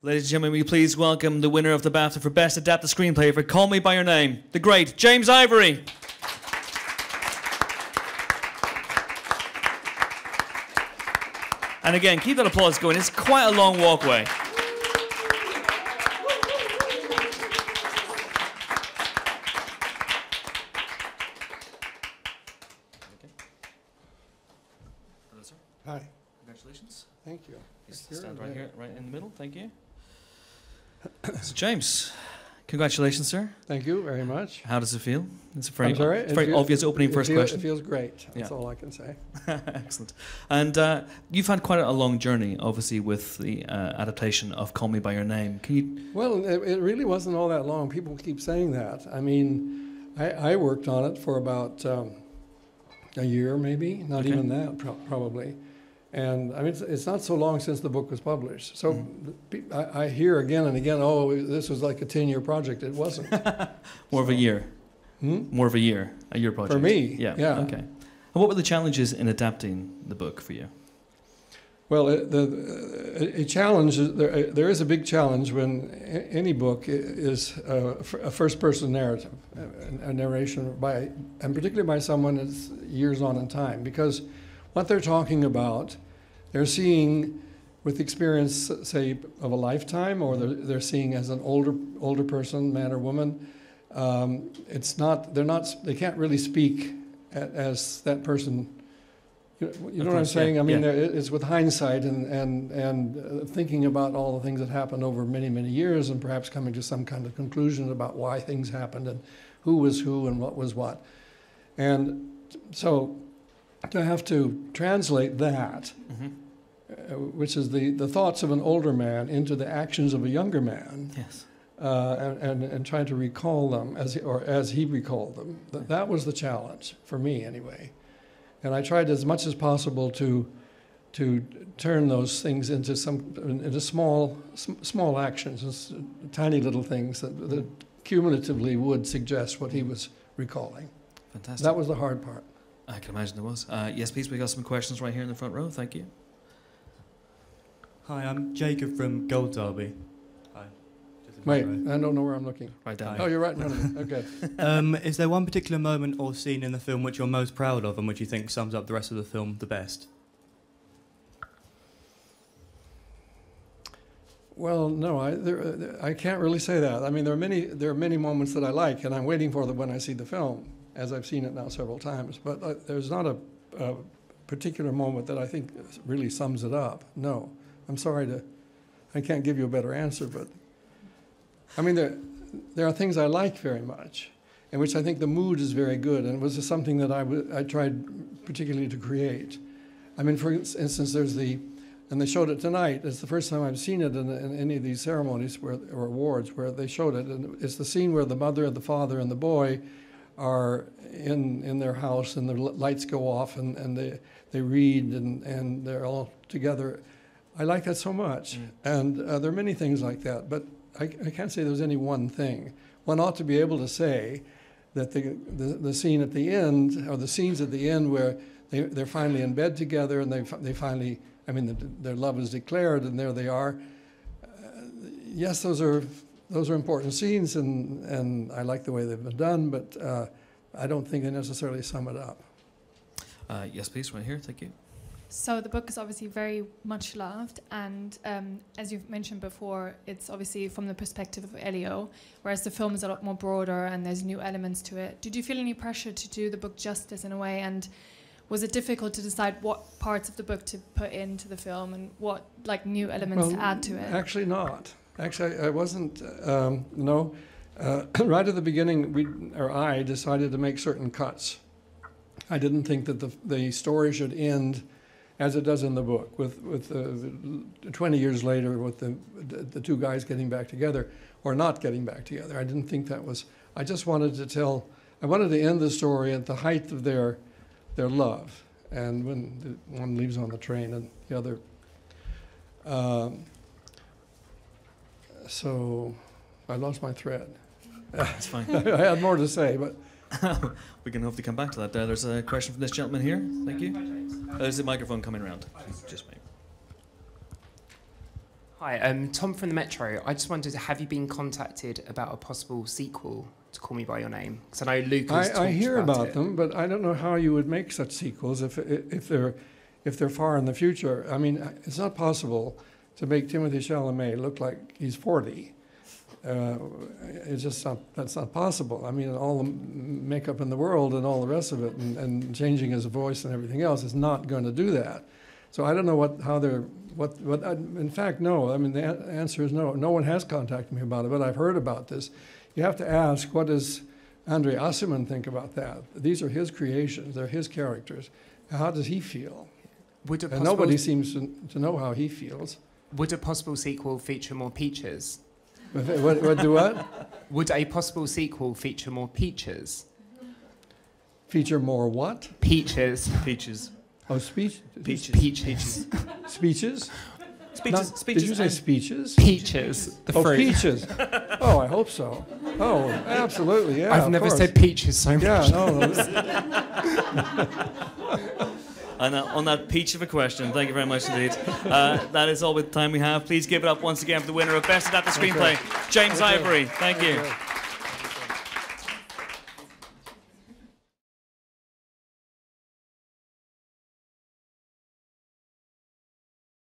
Ladies and gentlemen, will you please welcome the winner of the BAFTA for Best Adapted Screenplay for Call Me By Your Name, the great James Ivory. And again, keep that applause going. It's quite a long walkway. Hello, sir. Hi. Congratulations. Thank you. Please stand right here, right in the middle. Thank you. So, James, congratulations, sir. Thank you very much. How does it feel? It's a very, I'm sorry? very obvious opening first question. It feels great. That's Yeah. all I can say. Excellent. And you've had quite a long journey, obviously, with the adaptation of Call Me By Your Name. Can you... Well, it really wasn't all that long. People keep saying that. I mean, I worked on it for about a year, maybe. Not even that, probably. And I mean, it's not so long since the book was published. So I hear again and again, oh, this was like a 10-year project. It wasn't. More of a year. More of a year project. For me, yeah. yeah. Okay. And what were the challenges in adapting the book for you? Well, a challenge, there is a big challenge when any book is a first-person narrative, a narration and particularly by someone that's years on in time, because what they're talking about, they're seeing with experience, say, of a lifetime, or they're seeing as an older person, man or woman. They can't really speak as that person. You know what I'm saying? I mean, it's with hindsight and thinking about all the things that happened over many, many years, and perhaps coming to some kind of conclusion about why things happened and who was who and what was what. And so to have to translate that, which is the thoughts of an older man into the actions of a younger man, yes, and try to recall them as he recalled them. That was the challenge for me, anyway. And I tried as much as possible to turn those things into small actions, tiny little things that cumulatively would suggest what he was recalling. Fantastic. That was the hard part. I can imagine there was. Yes, please, we got some questions right here in the front row. Thank you. Hi, I'm Jacob from Gold Derby. Hi. Wait, I don't know where I'm looking. Right down. Oh, you're right in front of me. Okay. Is there one particular moment or scene in the film which you're most proud of and which you think sums up the rest of the film the best? Well, no, I can't really say that. I mean, there are many moments that I like, and I'm waiting for them when I see the film, as I've seen it now several times. But there's not a particular moment that I think really sums it up. No, I'm sorry I can't give you a better answer. But I mean, there are things I like very much, in which I think the mood is very good, and it was something that I tried particularly to create. I mean, for instance, and they showed it tonight. It's the first time I've seen it in any of these ceremonies or awards where they showed it. And it's the scene where the mother and the father and the boy are in their house, and the lights go off, and they read, and they're all together. I like that so much. And there are many things like that, but I can't say there's any one thing. One ought to be able to say that the scene at the end, or the scenes at the end where they're finally in bed together, and they finally, I mean, their love is declared, and there they are. Yes, those are important scenes, and I like the way they've been done, but I don't think they necessarily sum it up. Yes, please, right here. Thank you. So the book is obviously very much loved, and as you've mentioned before, it's obviously from the perspective of Elio, whereas the film is a lot more broader and there's new elements to it. Did you feel any pressure to do the book justice in a way, and was it difficult to decide what parts of the book to put into the film and what new elements to add to it? Actually not. Actually, I wasn't, no. Right at the beginning, I decided to make certain cuts. I didn't think that the story should end as it does in the book, with 20 years later, with the two guys getting back together, or not getting back together. I didn't think that was, I just wanted to I wanted to end the story at the height of their love, and when one leaves on the train and the other. So I lost my thread. That's fine. I had more to say, but. We can hopefully come back to that. There's a question from this gentleman here. Thank you. There's a microphone coming around. Just wait. Hi, Tom from the Metro. I just wondered, have you been contacted about a possible sequel to Call Me By Your Name? Because I know Lucas I hear about it. them, but I don't know how you would make such sequels if they're far in the future. I mean, it's not possible to make Timothée Chalamet look like he's 40. It's just that's not possible. I mean, all the makeup in the world and all the rest of it, and changing his voice and everything else is not going to do that. So I don't know in fact, no. I mean, the answer is no. No one has contacted me about it, but I've heard about this. You have to ask, what does Andre Aciman think about that? These are his creations. They're his characters. How does he feel? And nobody seems to know how he feels. Would a possible sequel feature more peaches? What do what? Would a possible sequel feature more peaches? Feature more what? Peaches. Peaches. Oh, speech? Peaches. Peaches. Speeches? Speeches. Did you say speeches? Peaches. The fruit. Peaches. Oh, I hope so. Oh, absolutely, yeah. I've never said peaches so much. Yeah, no. And on that peach of a question, thank you very much indeed. That is all the time we have. Please give it up once again for the winner of Best Adapted Screenplay, James Ivory. Thank you.